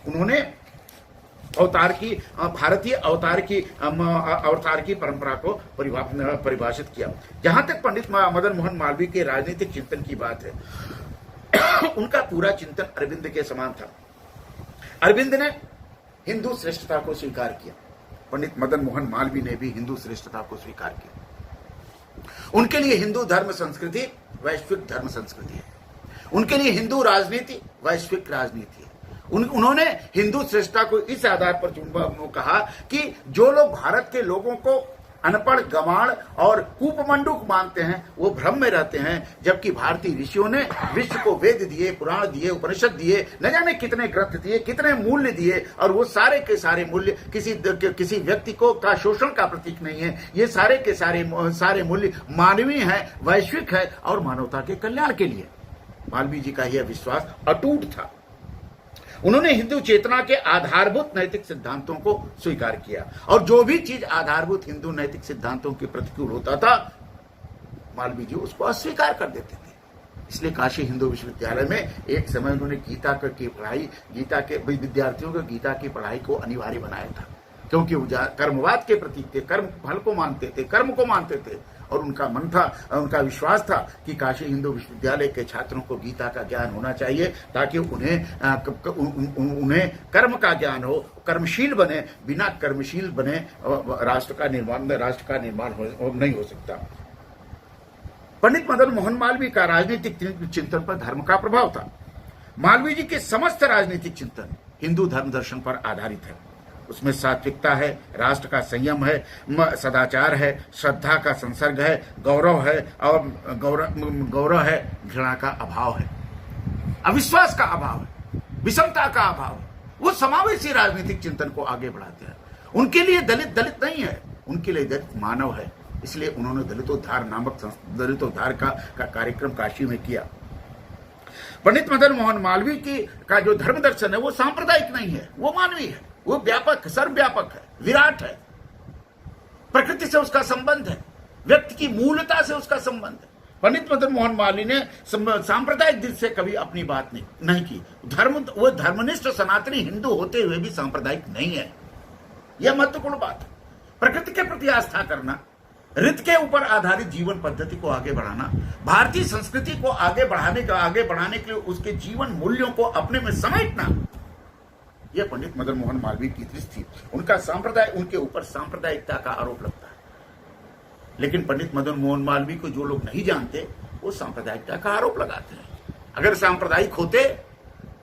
उन्होंने अवतार की भारतीय अवतार की परंपरा को परिभाषित किया। जहां तक पंडित मदन मोहन मालवीय के राजनीतिक चिंतन की बात है, उनका पूरा चिंतन अरविंद के समान था। अरविंद ने हिंदू श्रेष्ठता को स्वीकार किया, पंडित मदन मोहन मालवीय ने भी हिंदू श्रेष्ठता को स्वीकार किया। उनके लिए हिंदू धर्म संस्कृति वैश्विक धर्म संस्कृति है, उनके लिए हिंदू राजनीति वैश्विक राजनीति है। उन्होंने हिंदू श्रेष्ठता को इस आधार पर कहा कि जो लोग भारत के लोगों को अनपढ़, गंवार और कूपमंडूक मानते हैं वो भ्रम में रहते हैं, जबकि भारतीय ऋषियों ने विश्व को वेद दिए, पुराण दिए, उपनिषद दिए, न जाने कितने ग्रंथ दिए, कितने मूल्य दिए, और वो सारे के सारे मूल्य किसी व्यक्ति को का शोषण का प्रतीक नहीं है। ये सारे के सारे मूल्य मानवीय है, वैश्विक है और मानवता के कल्याण के लिए। मालवीय जी का यह विश्वास अटूट था। उन्होंने हिंदू चेतना के आधारभूत नैतिक सिद्धांतों को स्वीकार किया, और जो भी चीज आधारभूत हिंदू नैतिक सिद्धांतों के प्रतिकूल होता था, मालवीय जी उसको अस्वीकार कर देते थे। इसलिए काशी हिंदू विश्वविद्यालय में एक समय उन्होंने गीता के विद्यार्थियों को गीता की पढ़ाई को अनिवार्य बनाया था, क्योंकि वो कर्मवाद के प्रतीक थे, कर्म फल को मानते थे, कर्म को मानते थे, और उनका विश्वास था कि काशी हिंदू विश्वविद्यालय के छात्रों को गीता का ज्ञान होना चाहिए, ताकि उन्हें कर्म का ज्ञान हो, कर्मशील बने। बिना कर्मशील बने राष्ट्र का निर्माण नहीं हो सकता। पंडित मदन मोहन मालवीय का राजनीतिक चिंतन पर धर्म का प्रभाव था। मालवीय जी के समस्त राजनीतिक चिंतन हिंदू धर्म दर्शन पर आधारित है। उसमें सात्विकता है, राष्ट्र का संयम है, सदाचार है, श्रद्धा का संसर्ग है, गौरव है, और गौरव है, घृणा का अभाव है, अविश्वास का अभाव है, विषमता का अभाव है। वो समावेशी राजनीतिक चिंतन को आगे बढ़ाते हैं। उनके लिए दलित नहीं है, उनके लिए दलित मानव है। इसलिए उन्होंने दलितोद्धार का कार्यक्रम काशी में किया। पंडित मदन मोहन मालवीय का जो धर्म दर्शन है वो सांप्रदायिक नहीं है, वो मानवीय है, वो व्यापक, सर्वव्यापक है, विराट है। प्रकृति से उसका संबंध है, व्यक्ति की मूलता से उसका संबंध है। पंडित मदन मोहन मालवीय ने सांप्रदायिक दिल से कभी अपनी बात नहीं की। वो धर्मनिष्ठ सनातनी हिंदू होते हुए भी सांप्रदायिक नहीं है। यह महत्वपूर्ण बात है। प्रकृति के प्रति आस्था करना, ऋत के ऊपर आधारित जीवन पद्धति को आगे बढ़ाना, भारतीय संस्कृति को आगे बढ़ाने के लिए उसके जीवन मूल्यों को अपने में समेटना, यह पंडित मदन मोहन मालवीय की दृष्टि थी। उनके ऊपर सांप्रदायिकता का आरोप लगता है, लेकिन पंडित मदन मोहन मालवीय को जो लोग नहीं जानते वो सांप्रदायिकता का आरोप लगाते हैं। अगर सांप्रदायिक होते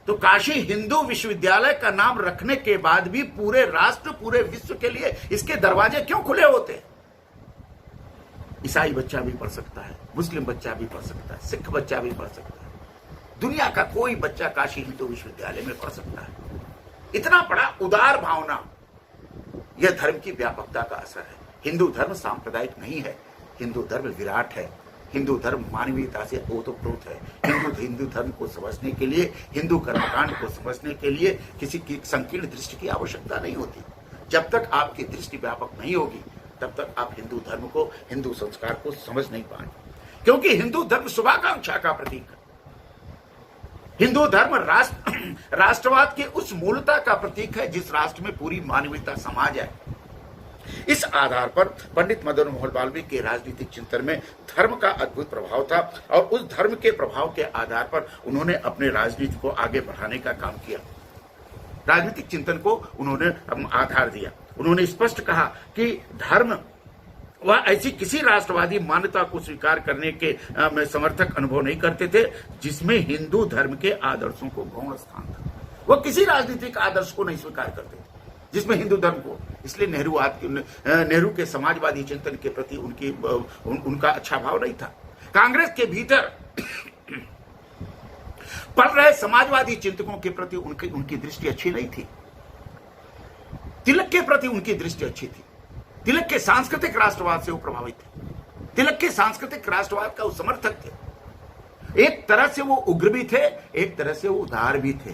तो काशी हिंदू विश्वविद्यालय का नाम रखने के बाद भी पूरे राष्ट्र, पूरे विश्व के लिए इसके दरवाजे क्यों खुले होते? ईसाई बच्चा भी पढ़ सकता है, मुस्लिम बच्चा भी पढ़ सकता है, सिख बच्चा भी पढ़ सकता है, दुनिया का कोई बच्चा काशी हिंदू विश्वविद्यालय में पढ़ सकता है। इतना बड़ा उदार भावना, यह धर्म की व्यापकता का असर है। हिंदू धर्म सांप्रदायिक नहीं है, हिंदू धर्म विराट है, हिंदू धर्म मानवीयता से ओतप्रोत है। हिंदू धर्म को समझने के लिए, हिंदू कर्मकांड को समझने के लिए किसी की संकीर्ण दृष्टि की आवश्यकता नहीं होती। जब तक आपकी दृष्टि व्यापक नहीं होगी तब तक आप हिंदू धर्म को, हिंदू संस्कार को समझ नहीं पाएंगे, क्योंकि हिंदू धर्म शुभाकांक्षा का प्रतीक है। हिंदू धर्म राष्ट्रवाद की उस मूलता का प्रतीक है जिस राष्ट्र में पूरी मानवीयता समाज है। इस आधार पर पंडित मदन मोहन मालवीय के राजनीतिक चिंतन में धर्म का अद्भुत प्रभाव था, और उस धर्म के प्रभाव के आधार पर उन्होंने अपने राजनीति को आगे बढ़ाने का काम किया। राजनीतिक चिंतन को उन्होंने आधार दिया। उन्होंने स्पष्ट कहा कि धर्म वह ऐसी किसी राष्ट्रवादी मान्यता को स्वीकार करने के में समर्थक अनुभव नहीं करते थे जिसमें हिंदू धर्म के आदर्शों को गौण स्थान था। वह किसी राजनीतिक आदर्श को नहीं स्वीकार करते थे जिसमें हिंदू धर्म को। इसलिए नेहरू के समाजवादी चिंतन के प्रति उनका अच्छा भाव नहीं था। कांग्रेस के भीतर पढ़ रहे समाजवादी चिंतकों के प्रति उनकी दृष्टि अच्छी नहीं थी। तिलक के प्रति उनकी दृष्टि अच्छी थी। तिलक के सांस्कृतिक राष्ट्रवाद से वो प्रभावित थे। तिलक के सांस्कृतिक राष्ट्रवाद का वो समर्थक थे। एक तरह से वो उग्र भी थे, एक तरह से वो उदार भी थे।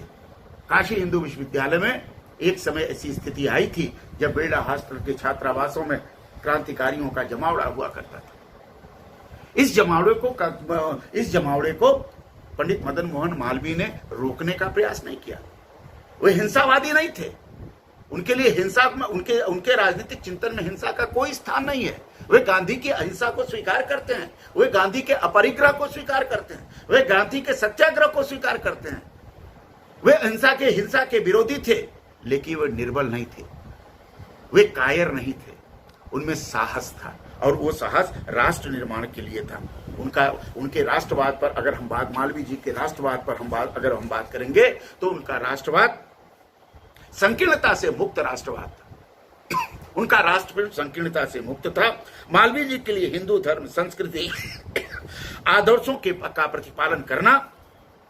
काशी हिंदू विश्वविद्यालय में एक समय ऐसी स्थिति आई थी जब बिरला हॉस्टल के छात्रावासों में क्रांतिकारियों का जमावड़ा हुआ करता था। इस जमावड़े को पंडित मदन मोहन मालवीय ने रोकने का प्रयास नहीं किया। वे हिंसावादी नहीं थे। उनके लिए हिंसा में उनके राजनीतिक चिंतन में हिंसा का कोई स्थान नहीं है। वे गांधी की अहिंसा को स्वीकार करते हैं, वे गांधी के अपरिग्रह को स्वीकार करते हैं, वे गांधी के सत्याग्रह को स्वीकार करते हैं। वे हिंसा के विरोधी थे, लेकिन वे निर्बल नहीं थे, वे कायर नहीं थे। उनमें साहस था, और वो साहस राष्ट्र निर्माण के लिए था। उनके राष्ट्रवाद पर अगर हम मालवीय जी के राष्ट्रवाद पर अगर हम बात करेंगे, तो उनका राष्ट्रवाद संकीर्णता से मुक्त राष्ट्रवाद था। उनका राष्ट्र संकीर्णता से मुक्त था। मालवीय जी के लिए हिंदू धर्म, संस्कृति, आदर्शों का प्रतिपालन करना